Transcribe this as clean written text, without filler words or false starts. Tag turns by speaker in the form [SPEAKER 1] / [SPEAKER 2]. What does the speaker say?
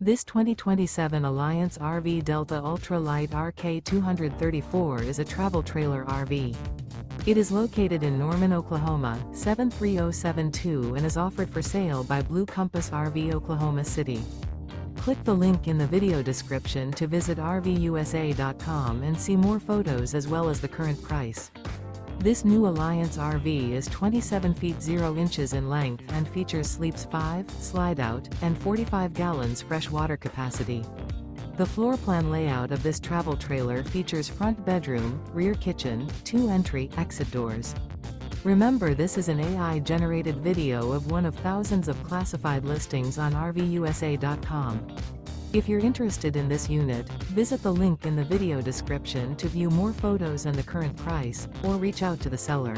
[SPEAKER 1] This 2027 Alliance RV Delta Ultra Lite RK234 is a travel trailer RV. It is located in Norman, Oklahoma, 73072 and is offered for sale by Blue Compass RV Oklahoma City. Click the link in the video description to visit RVUSA.com and see more photos as well as the current price. This new Alliance RV is 27 feet 0 inches in length and features sleeps 5, Slideout, and 45 gallons fresh water capacity. The floor plan layout of this travel trailer features front bedroom, rear kitchen, 2 entry/exit doors. Remember, this is an AI-generated video of one of thousands of classified listings on RVUSA.com. If you're interested in this unit, visit the link in the video description to view more photos and the current price, or reach out to the seller.